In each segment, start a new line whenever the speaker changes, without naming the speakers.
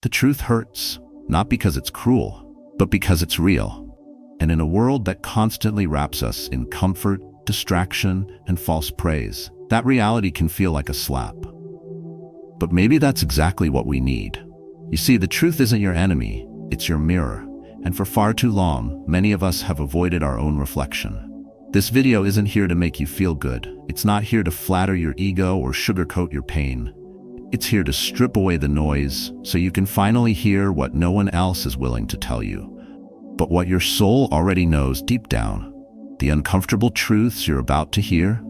The truth hurts, not because it's cruel, but because it's real. And in a world that constantly wraps us in comfort, distraction, and false praise, that reality can feel like a slap. But maybe that's exactly what we need. You see, the truth isn't your enemy, it's your mirror. And for far too long, many of us have avoided our own reflection. This video isn't here to make you feel good. It's not here to flatter your ego or sugarcoat your pain. It's here to strip away the noise so you can finally hear what no one else is willing to tell you, but what your soul already knows deep down. The uncomfortable truths you're about to hear,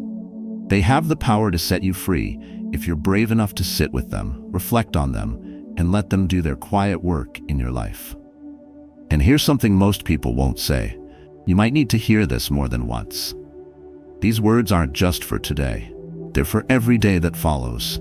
they have the power to set you free if you're brave enough to sit with them, reflect on them, and let them do their quiet work in your life. And here's something most people won't say. You might need to hear this more than once. These words aren't just for today. They're for every day that follows.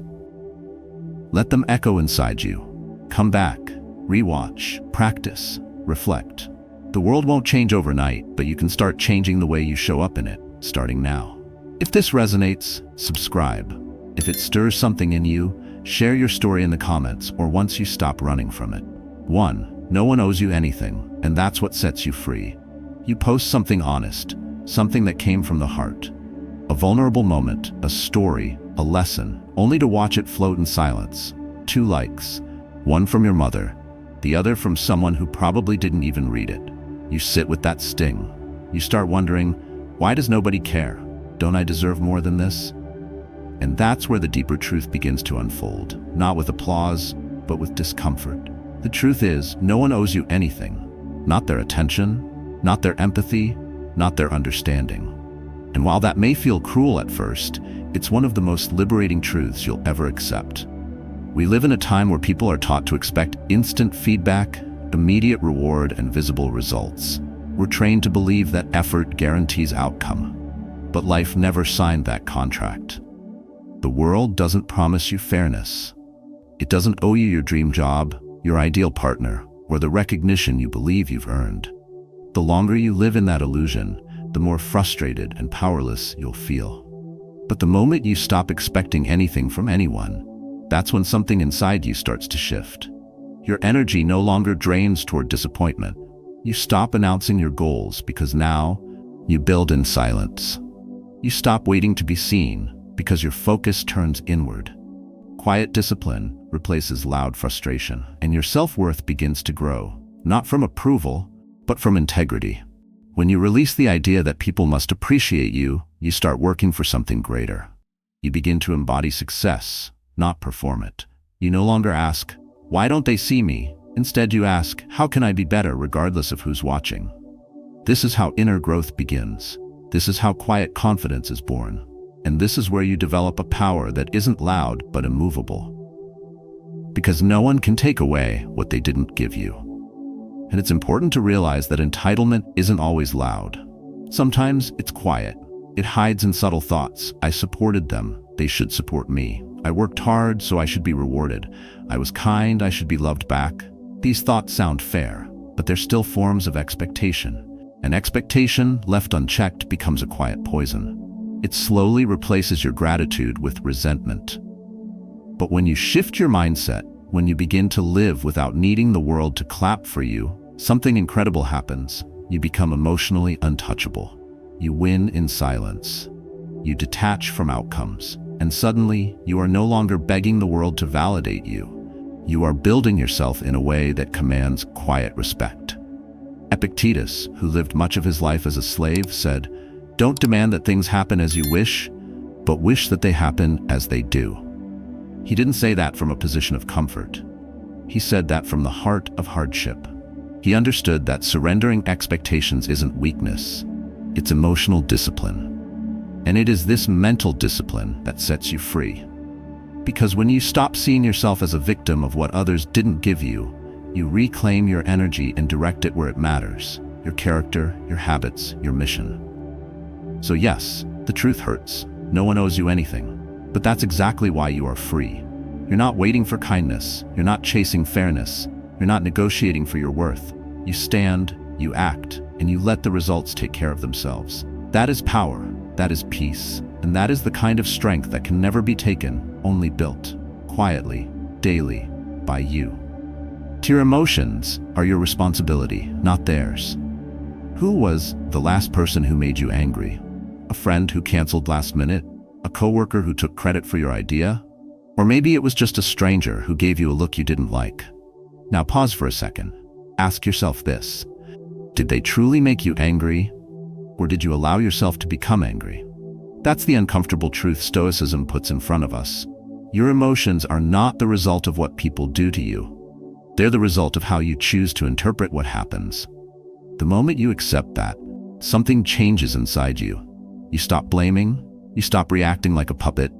Let them echo inside you. Come back, rewatch, practice, reflect. The world won't change overnight, but you can start changing the way you show up in it, starting now. If this resonates, subscribe. If it stirs something in you, share your story in the comments or once you stop running from it. 1. No one owes you anything, and that's what sets you free. You post something honest, something that came from the heart. A vulnerable moment, a story, a lesson, only to watch it float in silence. 2 likes, one from your mother, the other from someone who probably didn't even read it. You sit with that sting. You start wondering, why does nobody care? Don't I deserve more than this? And that's where the deeper truth begins to unfold, not with applause, but with discomfort. The truth is, no one owes you anything. Not their attention, not their empathy, not their understanding. And while that may feel cruel at first, it's one of the most liberating truths you'll ever accept. We live in a time where people are taught to expect instant feedback, immediate reward, and visible results. We're trained to believe that effort guarantees outcome. But life never signed that contract. The world doesn't promise you fairness. It doesn't owe you your dream job, your ideal partner, or the recognition you believe you've earned. The longer you live in that illusion, the more frustrated and powerless you'll feel. But the moment you stop expecting anything from anyone, that's when something inside you starts to shift. Your energy no longer drains toward disappointment. You stop announcing your goals because now you build in silence. You stop waiting to be seen because your focus turns inward. Quiet discipline replaces loud frustration, and your self-worth begins to grow, not from approval, but from integrity. When you release the idea that people must appreciate you, you start working for something greater. You begin to embody success, not perform it. You no longer ask, why don't they see me? Instead, you ask, how can I be better regardless of who's watching? This is how inner growth begins. This is how quiet confidence is born. And this is where you develop a power that isn't loud but immovable. Because no one can take away what they didn't give you. And it's important to realize that entitlement isn't always loud. Sometimes it's quiet. It hides in subtle thoughts. I supported them. They should support me. I worked hard, so I should be rewarded. I was kind, I should be loved back. These thoughts sound fair, but they're still forms of expectation. And expectation, left unchecked, becomes a quiet poison. It slowly replaces your gratitude with resentment. But when you shift your mindset, when you begin to live without needing the world to clap for you, something incredible happens. You become emotionally untouchable. You win in silence. You detach from outcomes. And suddenly, you are no longer begging the world to validate you. You are building yourself in a way that commands quiet respect. Epictetus, who lived much of his life as a slave, said, "Don't demand that things happen as you wish, but wish that they happen as they do." He didn't say that from a position of comfort. He said that from the heart of hardship. He understood that surrendering expectations isn't weakness, it's emotional discipline. And it is this mental discipline that sets you free. Because when you stop seeing yourself as a victim of what others didn't give you, you reclaim your energy and direct it where it matters, your character, your habits, your mission. So yes, the truth hurts. No one owes you anything. But that's exactly why you are free. You're not waiting for kindness. You're not chasing fairness. You're not negotiating for your worth. You stand, you act, and you let the results take care of themselves. That is power. That is peace. And that is the kind of strength that can never be taken, only built, quietly, daily, by you. to your emotions are your responsibility, not theirs. Who was the last person who made you angry? A friend who canceled last minute? A coworker who took credit for your idea? Or maybe it was just a stranger who gave you a look you didn't like. Now pause for a second. Ask yourself this. Did they truly make you angry? Or did you allow yourself to become angry? That's the uncomfortable truth Stoicism puts in front of us. Your emotions are not the result of what people do to you. They're the result of how you choose to interpret what happens. The moment you accept that, something changes inside you. You stop blaming, you stop reacting like a puppet,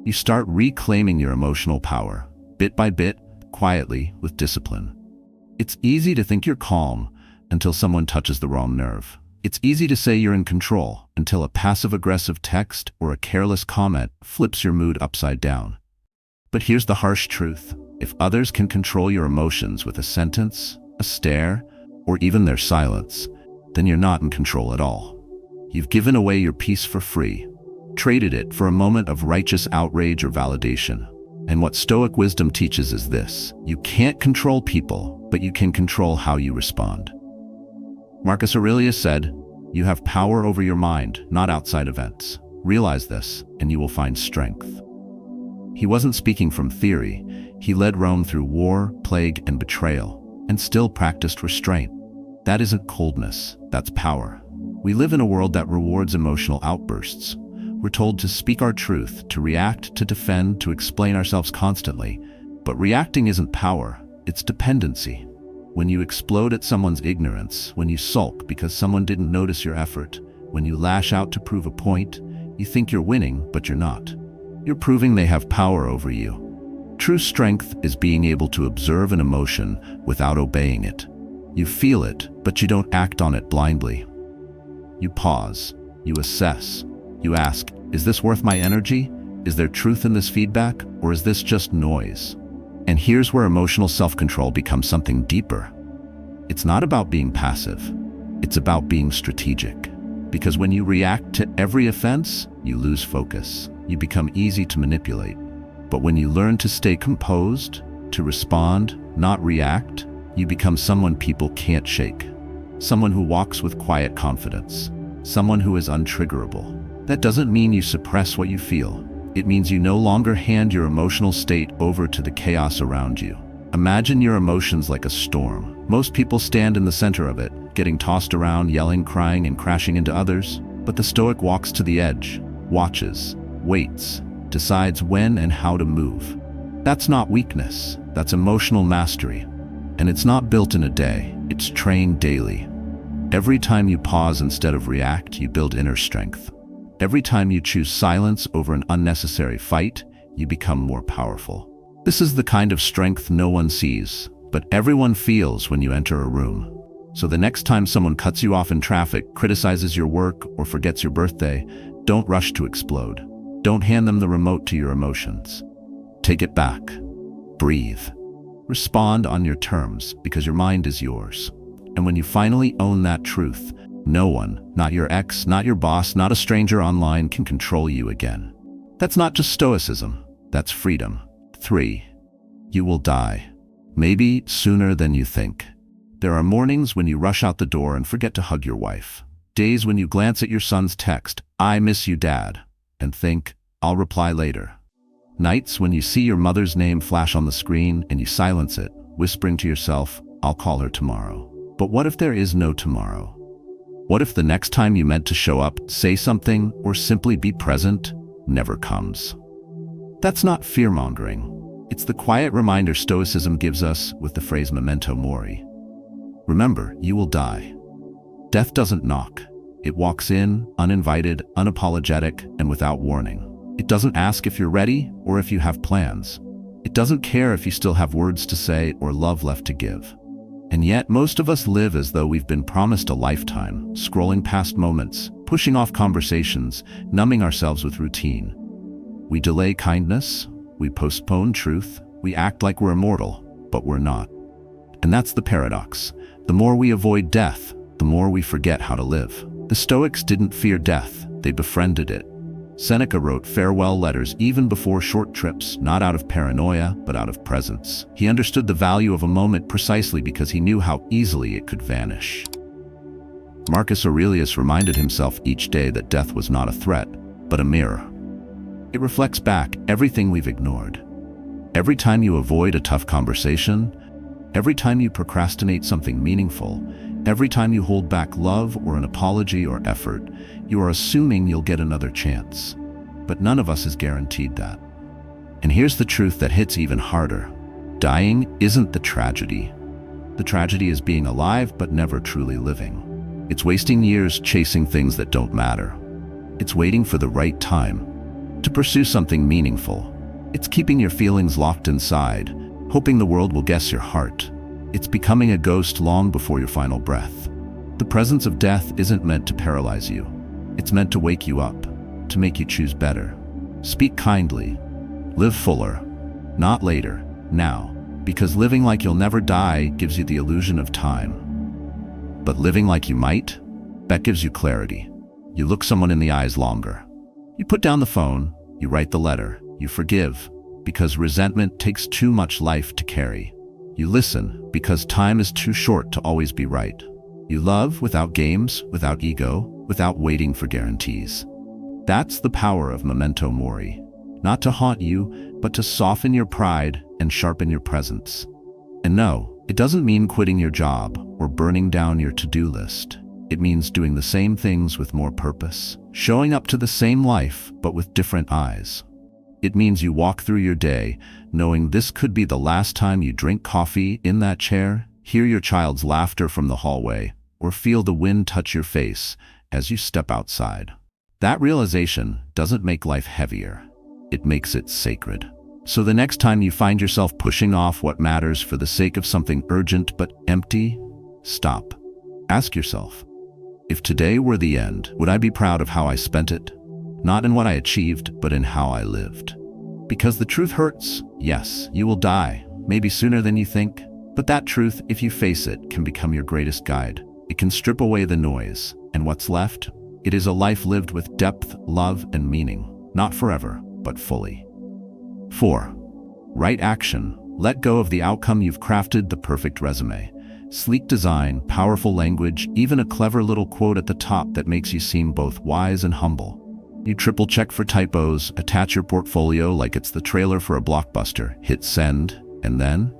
you start reclaiming your emotional power, bit by bit, quietly, with discipline. It's easy to think you're calm until someone touches the wrong nerve. It's easy to say you're in control until a passive-aggressive text or a careless comment flips your mood upside down. But here's the harsh truth. If others can control your emotions with a sentence, a stare, or even their silence, then you're not in control at all. You've given away your peace for free, traded it for a moment of righteous outrage or validation. And what Stoic wisdom teaches is this: you can't control people, but you can control how you respond. Marcus Aurelius said, "You have power over your mind, not outside events. Realize this, and you will find strength." He wasn't speaking from theory. He led Rome through war, plague, and betrayal, and still practiced restraint. That isn't coldness, that's power. We live in a world that rewards emotional outbursts. We're told to speak our truth, to react, to defend, to explain ourselves constantly. But reacting isn't power, it's dependency. When you explode at someone's ignorance, when you sulk because someone didn't notice your effort, when you lash out to prove a point, you think you're winning, but you're not. You're proving they have power over you. True strength is being able to observe an emotion without obeying it. You feel it, but you don't act on it blindly. You pause, you assess, you ask, is this worth my energy? Is there truth in this feedback, or is this just noise? And here's where emotional self-control becomes something deeper. It's not about being passive, it's about being strategic. Because when you react to every offense, you lose focus. You become easy to manipulate. But when you learn to stay composed, to respond, not react, you become someone people can't shake. Someone who walks with quiet confidence. Someone who is untriggerable. That doesn't mean you suppress what you feel. It means you no longer hand your emotional state over to the chaos around you. Imagine your emotions like a storm. Most people stand in the center of it, getting tossed around, yelling, crying, and crashing into others. But the Stoic walks to the edge, watches, waits, decides when and how to move. That's not weakness, that's emotional mastery. And it's not built in a day, it's trained daily. Every time you pause instead of react, you build inner strength. Every time you choose silence over an unnecessary fight, you become more powerful. This is the kind of strength no one sees, but everyone feels when you enter a room. So the next time someone cuts you off in traffic, criticizes your work, or forgets your birthday, don't rush to explode. Don't hand them the remote to your emotions. Take it back. Breathe. Respond on your terms, because your mind is yours. And when you finally own that truth, no one, not your ex, not your boss, not a stranger online, can control you again. That's not just stoicism, that's freedom. 3. You will die. Maybe sooner than you think. There are mornings when you rush out the door and forget to hug your wife. Days when you glance at your son's text, "I miss you, Dad," and think, "I'll reply later." Nights when you see your mother's name flash on the screen and you silence it, whispering to yourself, "I'll call her tomorrow." But what if there is no tomorrow? What if the next time you meant to show up, say something, or simply be present never comes? That's not fear-mongering. It's the quiet reminder Stoicism gives us with the phrase memento mori. Remember, you will die. Death doesn't knock. It walks in, uninvited, unapologetic, and without warning. It doesn't ask if you're ready or if you have plans. It doesn't care if you still have words to say or love left to give. And yet, most of us live as though we've been promised a lifetime, scrolling past moments, pushing off conversations, numbing ourselves with routine. We delay kindness, we postpone truth, we act like we're immortal, but we're not. And that's the paradox. The more we avoid death, the more we forget how to live. The Stoics didn't fear death, they befriended it. Seneca wrote farewell letters even before short trips, not out of paranoia, but out of presence. He understood the value of a moment precisely because he knew how easily it could vanish. Marcus Aurelius reminded himself each day that death was not a threat, but a mirror. It reflects back everything we've ignored. Every time you avoid a tough conversation, every time you procrastinate something meaningful, every time you hold back love or an apology or effort, you are assuming you'll get another chance. But none of us is guaranteed that. And here's the truth that hits even harder. Dying isn't the tragedy. The tragedy is being alive but never truly living. It's wasting years chasing things that don't matter. It's waiting for the right time to pursue something meaningful. It's keeping your feelings locked inside, hoping the world will guess your heart. It's becoming a ghost long before your final breath. The presence of death isn't meant to paralyze you. It's meant to wake you up, to make you choose better. Speak kindly. Live fuller. Not later, now. Because living like you'll never die gives you the illusion of time. But living like you might, that gives you clarity. You look someone in the eyes longer. You put down the phone, you write the letter, you forgive, because resentment takes too much life to carry. You listen, because time is too short to always be right. You love without games, without ego, without waiting for guarantees. That's the power of memento mori. Not to haunt you, but to soften your pride and sharpen your presence. And no, it doesn't mean quitting your job or burning down your to-do list. It means doing the same things with more purpose, showing up to the same life but with different eyes. It means you walk through your day knowing this could be the last time you drink coffee in that chair, hear your child's laughter from the hallway, or feel the wind touch your face as you step outside. That realization doesn't make life heavier. It makes it sacred. So the next time you find yourself pushing off what matters for the sake of something urgent but empty, stop. Ask yourself, if today were the end, would I be proud of how I spent it? Not in what I achieved, but in how I lived. Because the truth hurts. Yes, you will die, maybe sooner than you think. But that truth, if you face it, can become your greatest guide. It can strip away the noise. And what's left? It is a life lived with depth, love, and meaning. Not forever, but fully. 4. Right action. Let go of the outcome. You've crafted the perfect resume. Sleek design, powerful language, even a clever little quote at the top that makes you seem both wise and humble. You triple check for typos, attach your portfolio like it's the trailer for a blockbuster, hit send, and then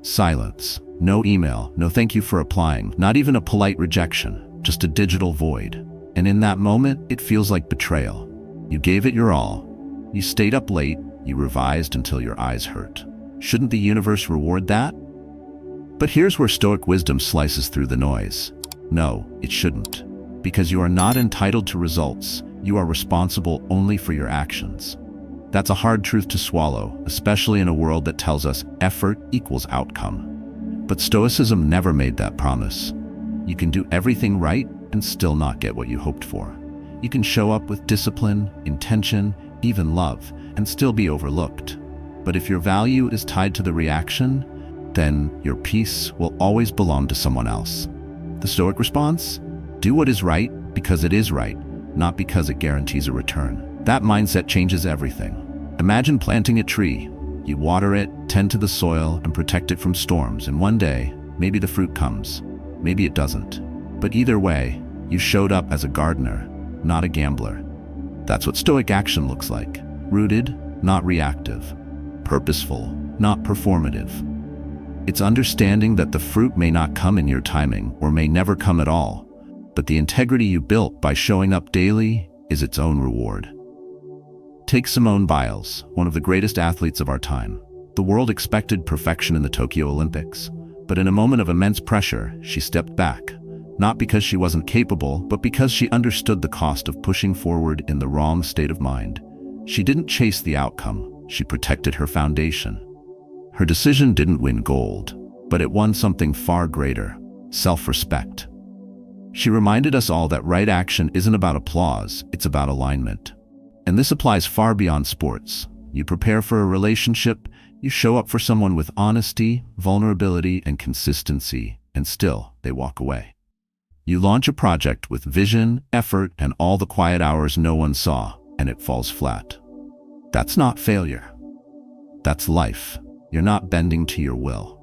silence. No email, no thank you for applying, not even a polite rejection, just a digital void. And in that moment, it feels like betrayal. You gave it your all. You stayed up late, you revised until your eyes hurt. Shouldn't the universe reward that? But here's where Stoic wisdom slices through the noise. No, it shouldn't. Because you are not entitled to results. You are responsible only for your actions. That's a hard truth to swallow, especially in a world that tells us effort equals outcome. But Stoicism never made that promise. You can do everything right and still not get what you hoped for. You can show up with discipline, intention, even love, and still be overlooked. But if your value is tied to the reaction, then your peace will always belong to someone else. The Stoic response? Do what is right because it is right, not because it guarantees a return. That mindset changes everything. Imagine planting a tree. You water it, tend to the soil, and protect it from storms, and one day, maybe the fruit comes, maybe it doesn't. But either way, you showed up as a gardener, not a gambler. That's what Stoic action looks like. Rooted, not reactive. Purposeful, not performative. It's understanding that the fruit may not come in your timing or may never come at all, but the integrity you built by showing up daily is its own reward. Take Simone Biles, one of the greatest athletes of our time. The world expected perfection in the Tokyo Olympics, but in a moment of immense pressure, she stepped back. Not because she wasn't capable, but because she understood the cost of pushing forward in the wrong state of mind. She didn't chase the outcome, she protected her foundation. Her decision didn't win gold, but it won something far greater: self-respect. She reminded us all that right action isn't about applause, it's about alignment. And this applies far beyond sports. You prepare for a relationship, you show up for someone with honesty, vulnerability, and consistency, and still, they walk away. You launch a project with vision, effort, and all the quiet hours no one saw, and it falls flat. That's not failure. That's life. You're not bending to your will.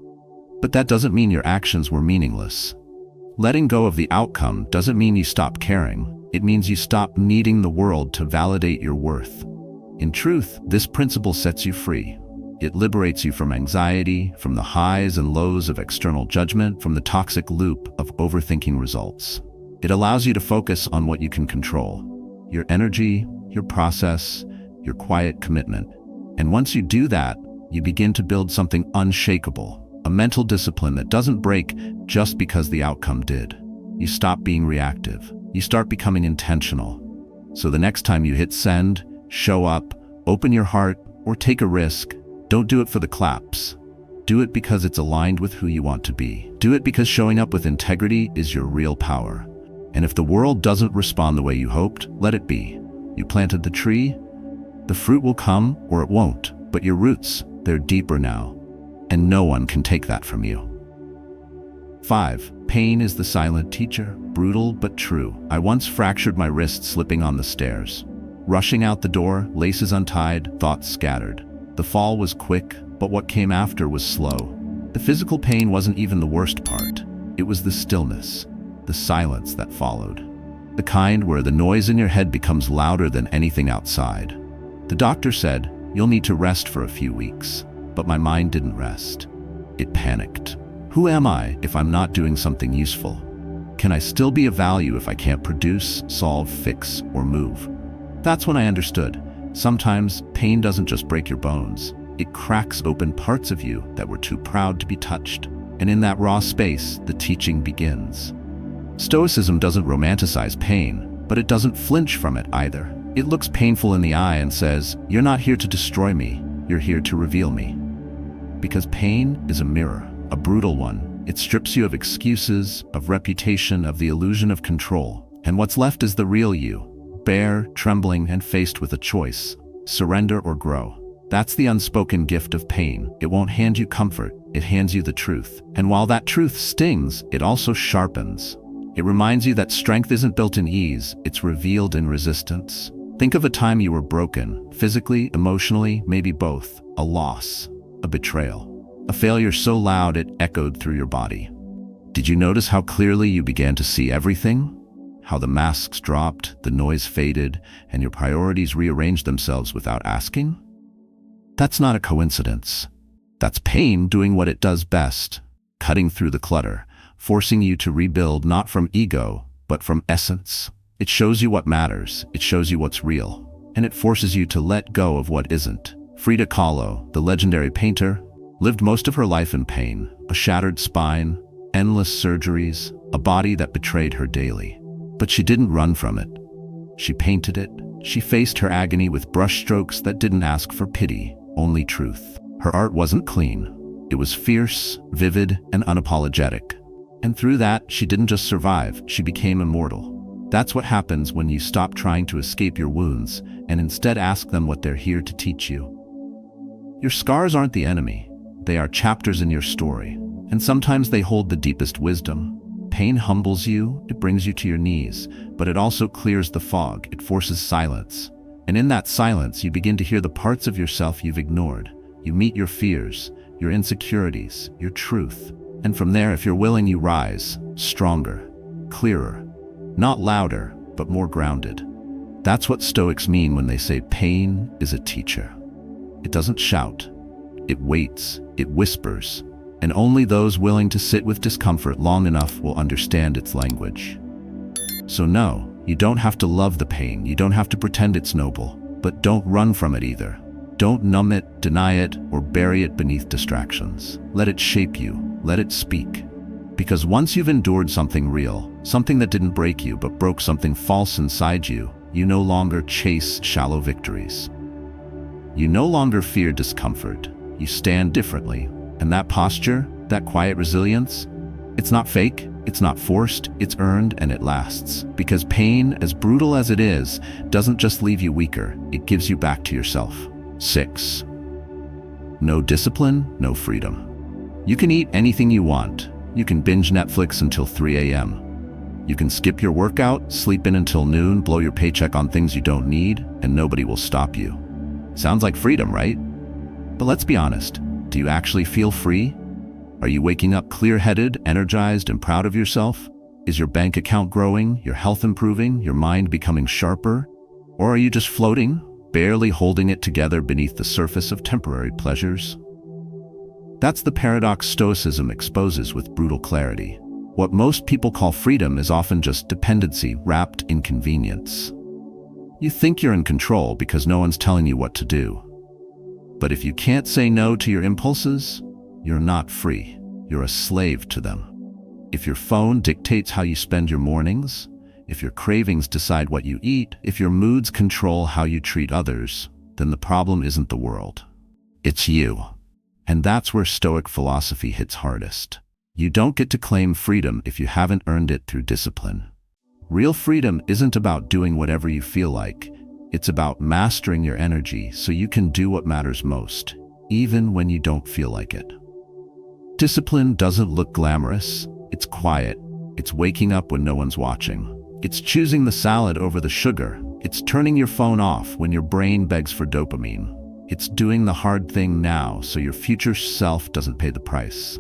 But that doesn't mean your actions were meaningless. Letting go of the outcome doesn't mean you stop caring. It means you stop needing the world to validate your worth. In truth, this principle sets you free. It liberates you from anxiety, from the highs and lows of external judgment, from the toxic loop of overthinking results. It allows you to focus on what you can control: your energy, your process, your quiet commitment. And once you do that, you begin to build something unshakable, a mental discipline that doesn't break just because the outcome did. You stop being reactive. You start becoming intentional. So the next time you hit send, show up, open your heart, or take a risk, don't do it for the claps. Do it because it's aligned with who you want to be. Do it because showing up with integrity is your real power. And if the world doesn't respond the way you hoped, let it be. You planted the tree, the fruit will come or it won't. But your roots, they're deeper now. And no one can take that from you. 5. Pain is the silent teacher, brutal but true. I once fractured my wrist slipping on the stairs. Rushing out the door, laces untied, thoughts scattered. The fall was quick, but what came after was slow. The physical pain wasn't even the worst part. It was the stillness, the silence that followed. The kind where the noise in your head becomes louder than anything outside. The doctor said, "You'll need to rest for a few weeks." But my mind didn't rest. It panicked. Who am I if I'm not doing something useful? Can I still be of value if I can't produce, solve, fix, or move? That's when I understood. Sometimes pain doesn't just break your bones. It cracks open parts of you that were too proud to be touched. And in that raw space, the teaching begins. Stoicism doesn't romanticize pain, but it doesn't flinch from it either. It looks painful in the eye and says, "You're not here to destroy me, you're here to reveal me." Because pain is a mirror, a brutal one. It strips you of excuses, of reputation, of the illusion of control. And what's left is the real you, bare, trembling, and faced with a choice: surrender or grow. That's the unspoken gift of pain. It won't hand you comfort, it hands you the truth. And while that truth stings, it also sharpens. It reminds you that strength isn't built in ease, it's revealed in resistance. Think of a time you were broken, physically, emotionally, maybe both. A loss, a betrayal, a failure so loud it echoed through your body. Did you notice how clearly you began to see everything? How the masks dropped, the noise faded, and your priorities rearranged themselves without asking? That's not a coincidence. That's pain doing what it does best, cutting through the clutter, forcing you to rebuild not from ego, but from essence. It shows you what matters, it shows you what's real, and it forces you to let go of what isn't. Frida Kahlo, the legendary painter, lived most of her life in pain, a shattered spine, endless surgeries, a body that betrayed her daily. But she didn't run from it. She painted it. She faced her agony with brushstrokes that didn't ask for pity, only truth. Her art wasn't clean. It was fierce, vivid, and unapologetic. And through that, she didn't just survive, she became immortal. That's what happens when you stop trying to escape your wounds and instead ask them what they're here to teach you. Your scars aren't the enemy. They are chapters in your story, and sometimes they hold the deepest wisdom. Pain humbles you, it brings you to your knees, but it also clears the fog, it forces silence. And in that silence, you begin to hear the parts of yourself you've ignored. You meet your fears, your insecurities, your truth. And from there, if you're willing, you rise, stronger, clearer, not louder, but more grounded. That's what Stoics mean when they say pain is a teacher. It doesn't shout, it waits, it whispers, and only those willing to sit with discomfort long enough will understand its language. So no, you don't have to love the pain, you don't have to pretend it's noble, but don't run from it either. Don't numb it, deny it, or bury it beneath distractions. Let it shape you, let it speak. Because once you've endured something real, something that didn't break you but broke something false inside you, you no longer chase shallow victories. You no longer fear discomfort. You stand differently. And that posture, that quiet resilience, it's not fake, it's not forced, it's earned, and it lasts. Because pain, as brutal as it is, doesn't just leave you weaker, it gives you back to yourself. 6. No discipline, no freedom. You can eat anything you want. You can binge Netflix until 3 a.m. You can skip your workout, sleep in until noon, blow your paycheck on things you don't need, and nobody will stop you. Sounds like freedom, right? But let's be honest, do you actually feel free? Are you waking up clear-headed, energized, and proud of yourself? Is your bank account growing, your health improving, your mind becoming sharper? Or are you just floating, barely holding it together beneath the surface of temporary pleasures? That's the paradox Stoicism exposes with brutal clarity. What most people call freedom is often just dependency wrapped in convenience. You think you're in control because no one's telling you what to do. But if you can't say no to your impulses, you're not free. You're a slave to them. If your phone dictates how you spend your mornings, if your cravings decide what you eat, if your moods control how you treat others, then the problem isn't the world. It's you. And that's where Stoic philosophy hits hardest. You don't get to claim freedom if you haven't earned it through discipline. Real freedom isn't about doing whatever you feel like. It's about mastering your energy so you can do what matters most, even when you don't feel like it. Discipline doesn't look glamorous. It's quiet. It's waking up when no one's watching. It's choosing the salad over the sugar. It's turning your phone off when your brain begs for dopamine. It's doing the hard thing now so your future self doesn't pay the price.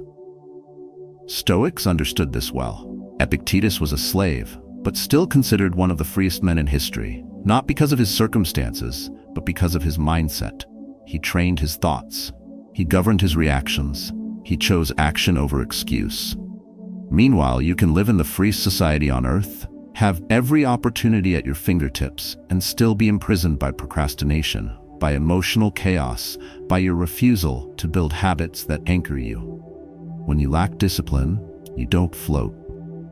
Stoics understood this well. Epictetus was a slave, but still considered one of the freest men in history, not because of his circumstances, but because of his mindset. He trained his thoughts. He governed his reactions. He chose action over excuse. Meanwhile, you can live in the freest society on earth, have every opportunity at your fingertips, and still be imprisoned by procrastination, by emotional chaos, by your refusal to build habits that anchor you. When you lack discipline, you don't float,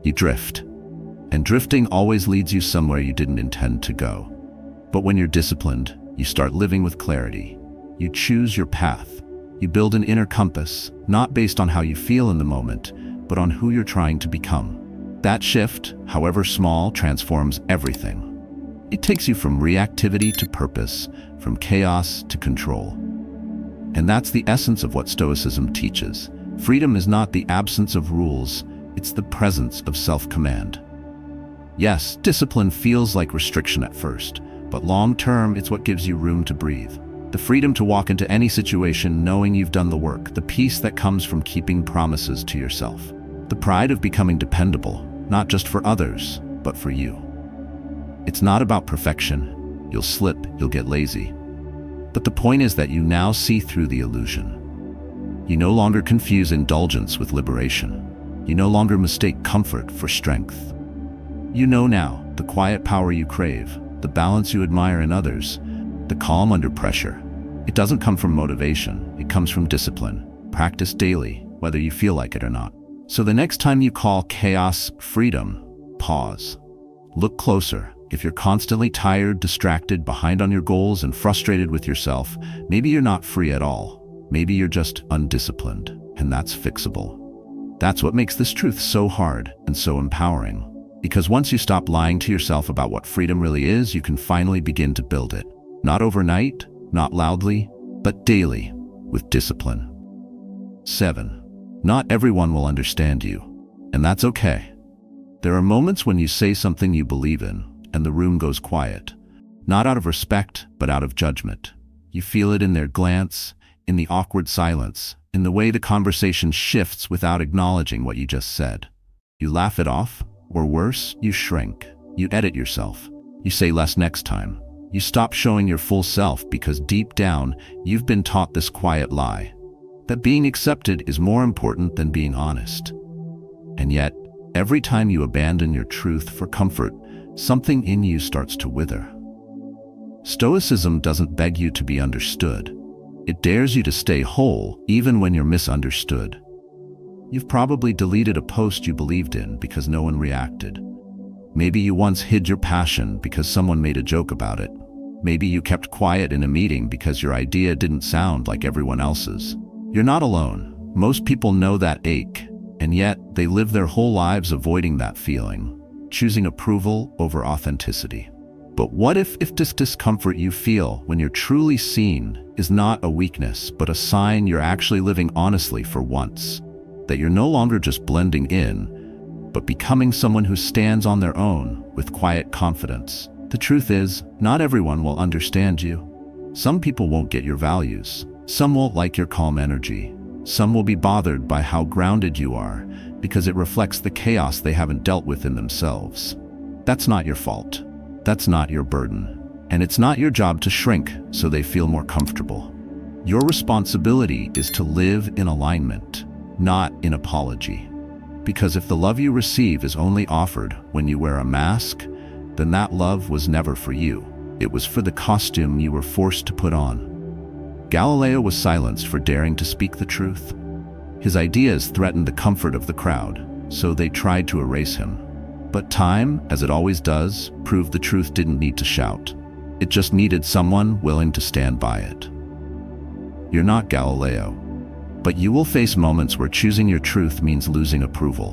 you drift. And drifting always leads you somewhere you didn't intend to go. But when you're disciplined, you start living with clarity. You choose your path. You build an inner compass, not based on how you feel in the moment, but on who you're trying to become. That shift, however small, transforms everything. It takes you from reactivity to purpose, from chaos to control. And that's the essence of what Stoicism teaches. Freedom is not the absence of rules, it's the presence of self-command. Yes, discipline feels like restriction at first, but long-term, it's what gives you room to breathe. The freedom to walk into any situation knowing you've done the work, the peace that comes from keeping promises to yourself. The pride of becoming dependable, not just for others, but for you. It's not about perfection. You'll slip, you'll get lazy. But the point is that you now see through the illusion. You no longer confuse indulgence with liberation. You no longer mistake comfort for strength. You know now the quiet power you crave, the balance you admire in others, the calm under pressure. It doesn't come from motivation, it comes from discipline. Practice daily, whether you feel like it or not. So the next time you call chaos freedom, pause. Look closer. If you're constantly tired, distracted, behind on your goals, and frustrated with yourself, maybe you're not free at all. Maybe you're just undisciplined, and that's fixable. That's what makes this truth so hard and so empowering. Because once you stop lying to yourself about what freedom really is, you can finally begin to build it. Not overnight, not loudly, but daily, with discipline. 7. Not everyone will understand you, and that's okay. There are moments when you say something you believe in, and the room goes quiet. Not out of respect, but out of judgment. You feel it in their glance, in the awkward silence, in the way the conversation shifts without acknowledging what you just said. You laugh it off, or worse, you shrink. You edit yourself. You say less next time. You stop showing your full self because deep down, you've been taught this quiet lie, that being accepted is more important than being honest. And yet, every time you abandon your truth for comfort, something in you starts to wither. Stoicism doesn't beg you to be understood. It dares you to stay whole, even when you're misunderstood. You've probably deleted a post you believed in because no one reacted. Maybe you once hid your passion because someone made a joke about it. Maybe you kept quiet in a meeting because your idea didn't sound like everyone else's. You're not alone. Most people know that ache, and yet they live their whole lives avoiding that feeling, choosing approval over authenticity. But what if this discomfort you feel when you're truly seen is not a weakness, but a sign you're actually living honestly for once? That you're no longer just blending in, but becoming someone who stands on their own with quiet confidence. The truth is, not everyone will understand you. Some people won't get your values. Some won't like your calm energy. Some will be bothered by how grounded you are because it reflects the chaos they haven't dealt with in themselves. That's not your fault. That's not your burden. And it's not your job to shrink so they feel more comfortable. Your responsibility is to live in alignment, not in apology. Because if the love you receive is only offered when you wear a mask, then that love was never for you. It was for the costume you were forced to put on. Galileo was silenced for daring to speak the truth. His ideas threatened the comfort of the crowd, so they tried to erase him. But time, as it always does, proved the truth didn't need to shout. It just needed someone willing to stand by it. You're not Galileo, but you will face moments where choosing your truth means losing approval,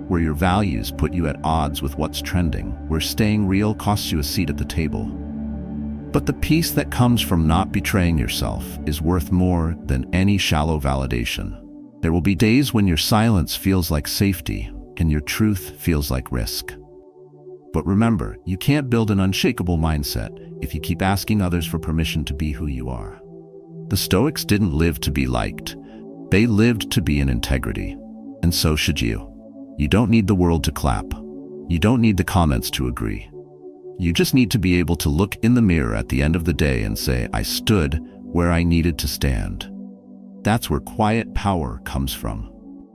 where your values put you at odds with what's trending, where staying real costs you a seat at the table. But the peace that comes from not betraying yourself is worth more than any shallow validation. There will be days when your silence feels like safety and your truth feels like risk. But remember, you can't build an unshakable mindset if you keep asking others for permission to be who you are. The Stoics didn't live to be liked. They lived to be in integrity. And so should you. You don't need the world to clap. You don't need the comments to agree. You just need to be able to look in the mirror at the end of the day and say, I stood where I needed to stand. That's where quiet power comes from.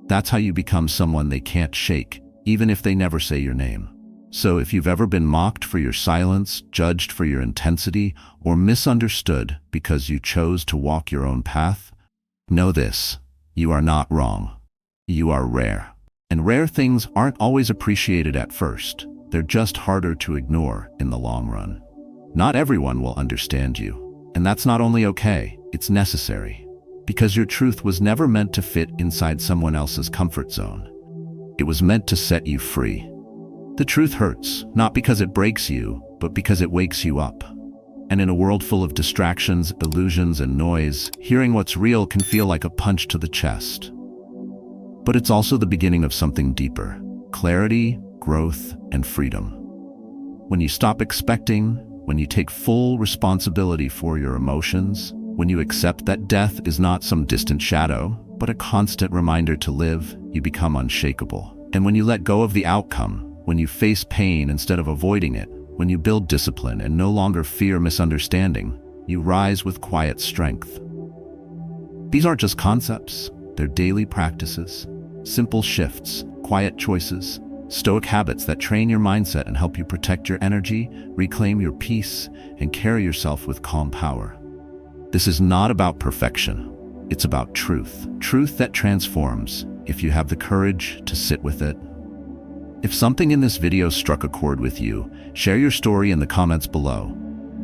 That's how you become someone they can't shake, even if they never say your name. So if you've ever been mocked for your silence, judged for your intensity, or misunderstood because you chose to walk your own path, know this: you are not wrong. You are rare. And rare things aren't always appreciated at first. They're just harder to ignore in the long run. Not everyone will understand you, and that's not only okay, it's necessary. Because your truth was never meant to fit inside someone else's comfort zone. It was meant to set you free. The truth hurts, not because it breaks you, but because it wakes you up. And in a world full of distractions, illusions, and noise, hearing what's real can feel like a punch to the chest. But it's also the beginning of something deeper: clarity, growth, and freedom. When you stop expecting, when you take full responsibility for your emotions, when you accept that death is not some distant shadow, but a constant reminder to live, you become unshakable. And when you let go of the outcome, when you face pain instead of avoiding it, when you build discipline and no longer fear misunderstanding, you rise with quiet strength. These aren't just concepts, they're daily practices, simple shifts, quiet choices, Stoic habits that train your mindset and help you protect your energy, reclaim your peace, and carry yourself with calm power. This is not about perfection. It's about truth. Truth that transforms, if you have the courage to sit with it. If something in this video struck a chord with you, share your story in the comments below.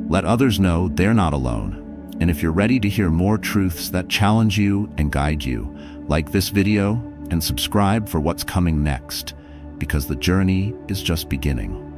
Let others know they're not alone. And if you're ready to hear more truths that challenge you and guide you, like this video and subscribe for what's coming next, because the journey is just beginning.